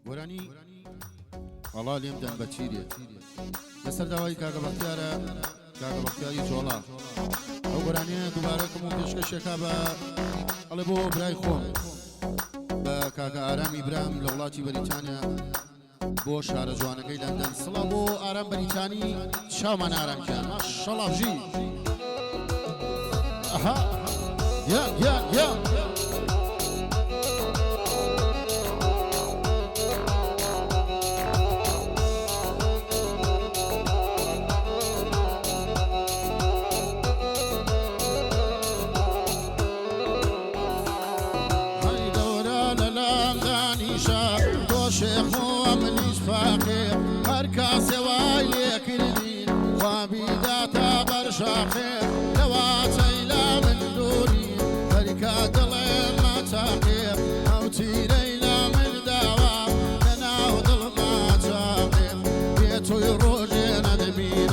وراني والله اليوم دم بتشيري بسر دواي كاغا بختياري جولا او وراني دوباره كمون بيشكش كابا قلبو براي خوم با كاغا آرام إبراهيم لولاتي بريطانيا بو شهر جوانكي لندن سلا بو آرام بريطاني شامان آرام كان ما شاء الله جي اها يا شيخ ومنيش فقير هركاسي وايلي كردين خوابي داتا برشا خير لواتي لا من دوري هركا دلي ما تقير او تيري لا من دوا كناو دل ما تقير بيتو يروجي ندمين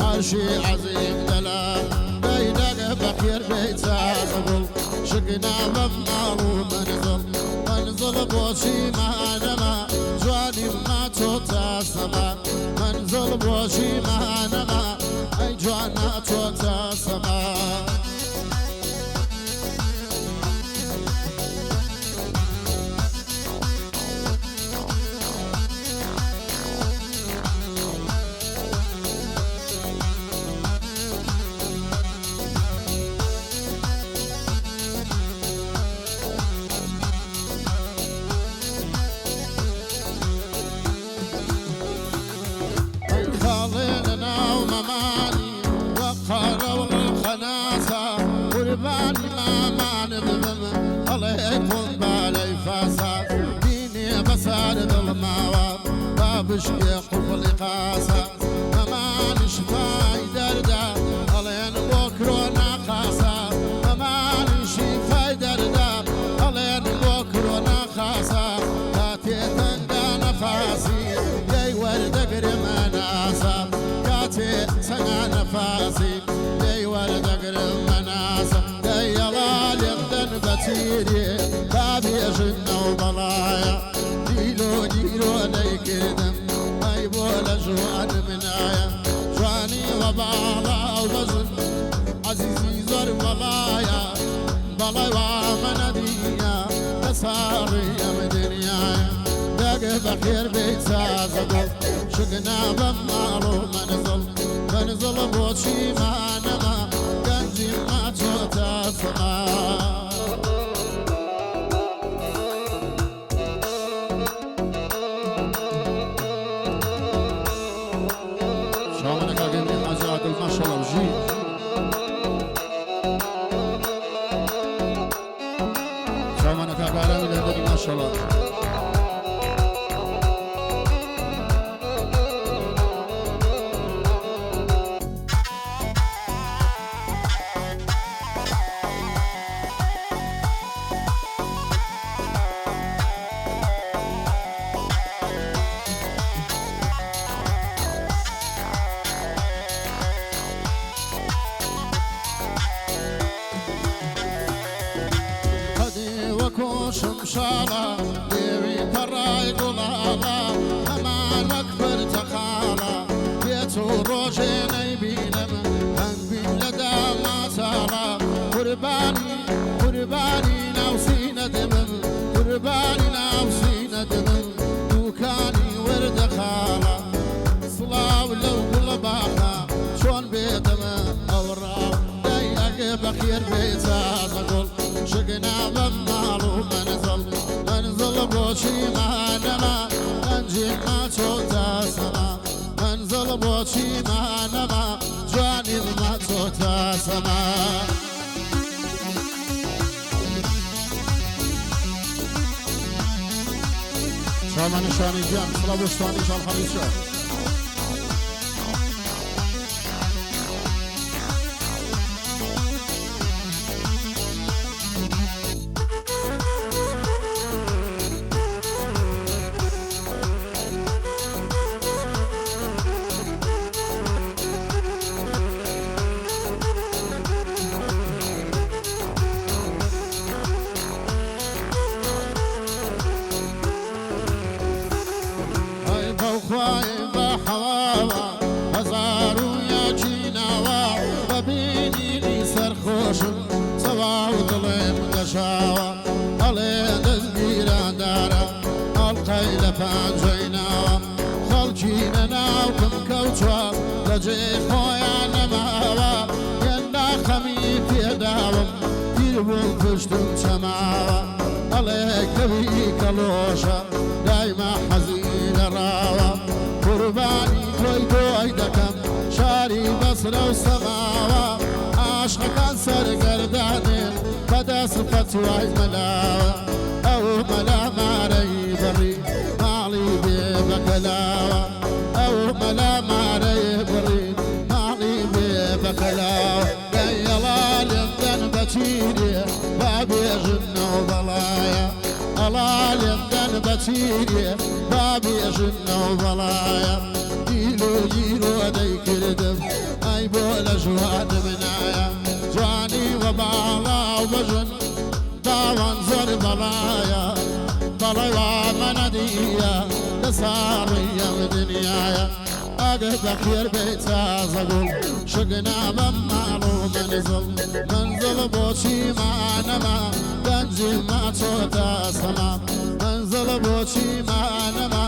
عرشي عظيم دلال بيدك بخير بيتا قبل شقنا بمالو منزل بوشي ما نما جواني ما توتا سما منزل بوشي ما نما اي جوانا توتا سما قرباني ما نظلم الله يكون بالي فاسد ديني بسار ظلمة بابش يقف قاسا ما نشفاي دردا الله ينبكرنا قاسا ما نشفاي دردا الله ينبكرنا قاسا كاتي تندا نفاسي يا ورد قرم ناسا كاتي تندا نفاسي يا ورد قرم بتيري بابي جنة وبلايا ديلو ليكدم ما يبولا جوان منايا جواني وبالا وبزن عزيزي زور بلايا بلايا ومن دنيا بساري مدنيا داق بخير بيتا زبل شقنا بمالو منزل بوشي ما نما قنجي ما توتا سما ما شاء الله وجي شامانا كابارا من هذا ما شاء الله شمشالا ديوي تراي قلالا همان مكفر تقالا بيتو روجي نيبينم هنبين لدى ما سالا قرباني ناوسي ندمم قرباني ناوسي ندمم دوكاني ورد خالا صلاو لو قلباها شون بيدم اوراو دايق بخير بيتا زقل شقنا بمالو منزل بوشي ما نما انجي ما توتا سما منزل بوشي ما نما جواني ما توتا سما شامان شاني جان صلا بوشتاني شان خميسة خوای بەحەواوە هەزار و یاچیناوە بەبینینی سەرخۆشم سەواو دڵێم گەشاوە ئەڵێ دەستگیرەدارە ئەڵقەی لە پانجەی ناوە خەڵکی لەناوکم کەوتووە لەجێ خۆیان نەماوە هێندا خەمی پێداوم پیر بوو پشتم چەماوە ئەڵێ کەوی کەڵۆشە دایما حەزی لەڕاوە قوربانی تۆی تۆی دەکەم شاری بەسرە و سەماوە عاشقەکان سەرگەردانێن بەدەست فەتوای مەلاوە ئەو مەلا مارەی بڕی ماڵی بێ بەکەلاوە ئەو مەلا مارەی بڕی ماڵی بێ بەکەلاوە گەیەڵا لێمدەن بەچیرێ با بێژنەوە بەڵایە ئەڵا لێمدەن بەچیرێ با بێژنەوە بەڵایە دیلۆ گیرۆ دەیکردم ئەی بۆ لە ژوانم نایە جوانی وە باڵاو بژن داوان زۆر بەڵایە بەڵێ وا مەنەدیە لە ساڕیە دنیایە ئەگەر بەخێر بێ تازەگوڵ شگنامەم ماڵ و منزڵ بۆچی مانەما گەنجی ماچۆتە سەما منزڵ بۆچی مانەما